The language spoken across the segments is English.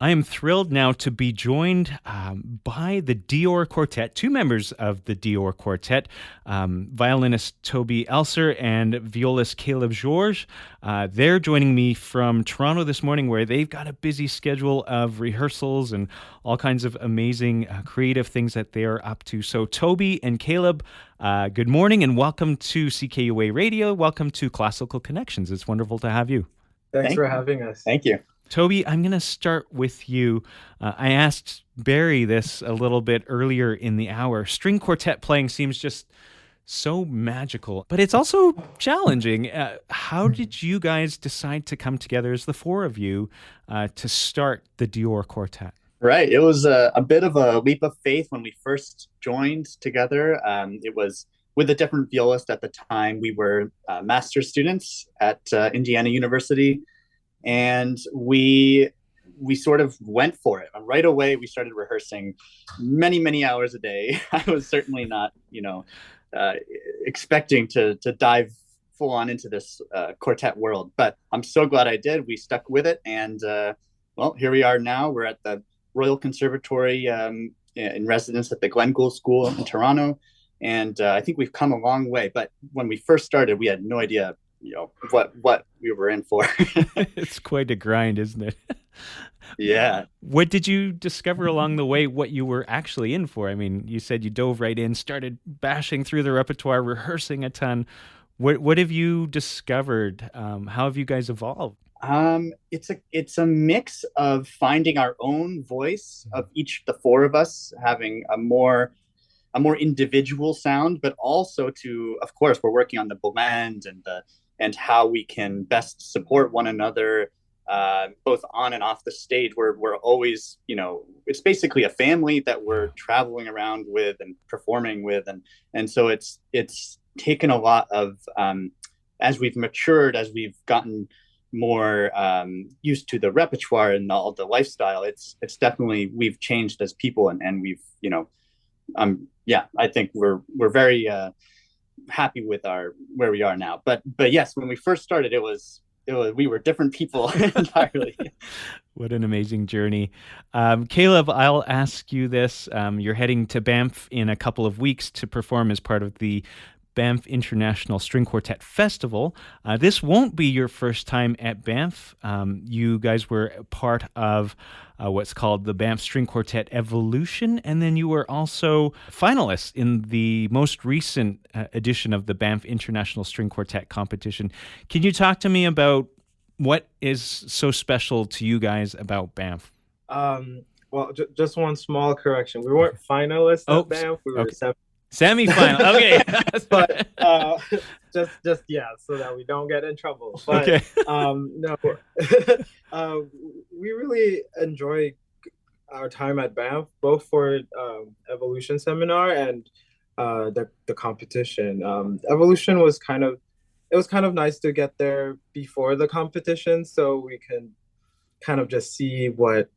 I am thrilled now to be joined by the Dior Quartet, two members of the Dior Quartet, violinist Toby Elser and violist Caleb Georges. They're joining me from Toronto this morning, where they've got a busy schedule of rehearsals and all kinds of amazing creative things that they're up to. So, Toby and Caleb, good morning and welcome to CKUA Radio. Welcome to Classical Connections. It's wonderful to have you. Thanks Thank for you. having us. Thank you. Toby, I'm going to start with you. I asked Barry this a little bit earlier in the hour. String quartet playing seems just so magical, but it's also challenging. How did you guys decide to come together as the four of you to start the Dior Quartet? Right. It was a bit of a leap of faith when we first joined together. It was with a different violist at the time. We were master's students at Indiana University, and we sort of went for it right away. We started rehearsing many hours a day. I was certainly not uh, expecting to dive full on into this quartet world, but I'm so glad I did. We stuck with it, and well, here we are now. We're at the Royal Conservatory in residence at the Glen Gould School in Toronto, and I think we've come a long way. But when we first started, we had no idea what we were in for. It's quite a grind, isn't it? Yeah. What did you discover along the way, what you were actually in for? I mean, you said you dove right in, started bashing through the repertoire, rehearsing a ton. What have you discovered? How have you guys evolved? It's a mix of finding our own voice, of each, the four of us having a more individual sound, but also to, of course, we're working on the blend and how we can best support one another, both on and off the stage. We're always, it's basically a family that we're traveling around with and performing with, and so it's taken a lot of, as we've matured, as we've gotten more used to the repertoire and all the lifestyle. It's definitely, we've changed as people, and we've, yeah, I think we're very happy with our where we are now. But yes, when we first started, it was we were different people entirely. What an amazing journey. Caleb, I'll ask you this. You're heading to Banff in a couple of weeks to perform as part of the Banff International String Quartet Festival. This won't be your first time at Banff. You guys were part of what's called the Banff String Quartet Evolution, and then you were also finalists in the most recent edition of the Banff International String Quartet competition. Can you talk to me about what is so special to you guys about Banff? Well, just one small correction. We weren't finalists Oh, at Banff. We were okay. Semi-final. Okay. but just yeah, so that we don't get in trouble. But Okay. no, we really enjoy our time at Banff, both for Evolution seminar and the competition. Evolution was it was kind of nice to get there before the competition, so we can kind of just see what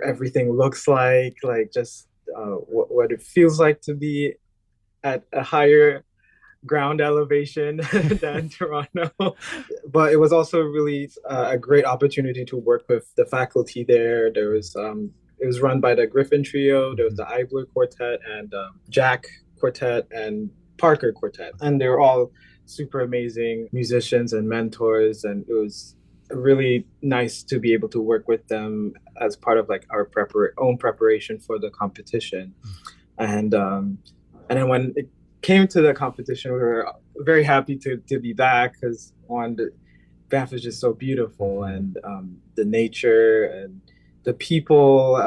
everything looks like just what it feels like to be at a higher ground elevation than Toronto. But it was also really a great opportunity to work with the faculty there. It was run by the Griffin Trio. There was the Eibler Quartet and Jack Quartet and Parker Quartet, and they were all super amazing musicians and mentors. And it was really nice to be able to work with them as part of like our own preparation for the competition. And then when it came to the competition, we were very happy to be back, because one, Banff is just so beautiful, and the nature and the people.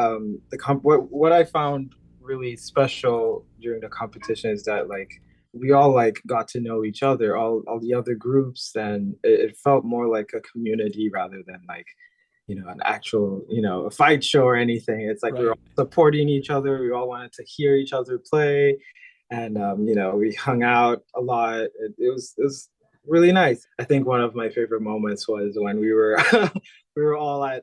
What I found really special during the competition is that like we all like got to know each other, all the other groups, and it felt more like a community rather than like an actual a fight show or anything. It's like we were Right. all supporting each other. We all wanted to hear each other play, and we hung out a lot. It was really nice. I think one of my favorite moments was when we were we were all at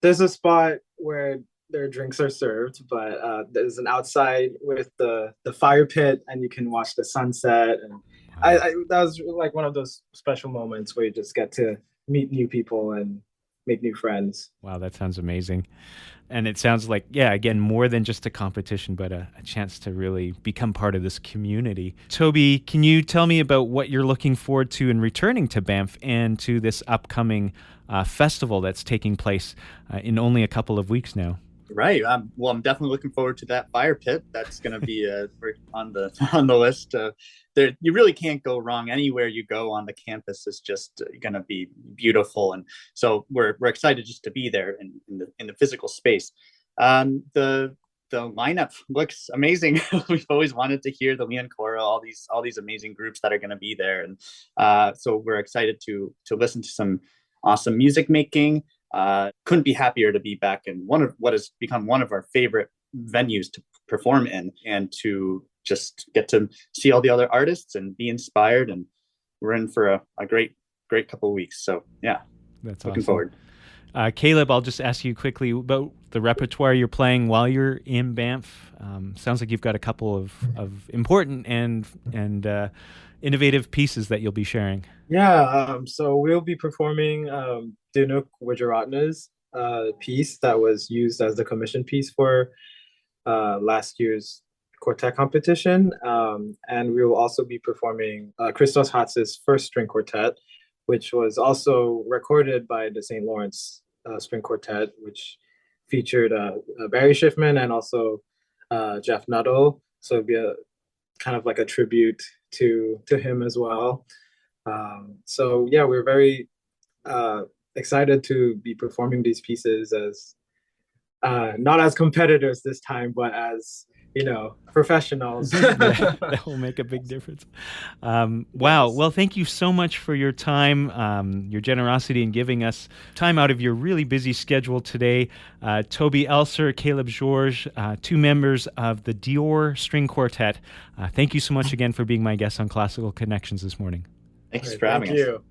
there's a spot where their drinks are served, but there's an outside with the fire pit, and you can watch the sunset. And I that was like one of those special moments where you just get to meet new people, and make new friends. Wow, that sounds amazing. And it sounds like, yeah, again, more than just a competition, but a chance to really become part of this community. Toby, can you tell me about what you're looking forward to in returning to Banff and to this upcoming festival that's taking place in only a couple of weeks now? Right. Well, I'm definitely looking forward to that fire pit. That's going to be on the list. There, you really can't go wrong. Anywhere you go on the campus is just going to be beautiful, and so we're excited just to be there in the physical space. The lineup looks amazing. We've always wanted to hear the Leon Cora, all these amazing groups that are going to be there, and so we're excited to listen to some awesome music making. Couldn't be happier to be back in one of what has become one of our favorite venues to perform in, and to just get to see all the other artists and be inspired. And we're in for a great couple of weeks. So yeah, that's looking awesome. forward. Caleb, I'll just ask you quickly about the repertoire you're playing while you're in Banff. Sounds like you've got a couple of important and innovative pieces that you'll be sharing. Yeah, so we'll be performing Dinuk Wijeratne's piece that was used as the commission piece for last year's quartet competition. And we will also be performing Christos Hatz's first string quartet, which was also recorded by the St. Lawrence String Quartet, which featured Barry Schiffman and also Jeff Nuttall. So it'd be a kind of like a tribute to him as well. So yeah, we're very excited to be performing these pieces as not as competitors this time, but as professionals. Yeah, that will make a big difference. Wow. Yes. Well, thank you so much for your time, your generosity in giving us time out of your really busy schedule today. Toby Elser, Caleb Georges, two members of the Dior String Quartet. Thank you so much again for being my guest on Classical Connections this morning. Thanks for having us. Thank you.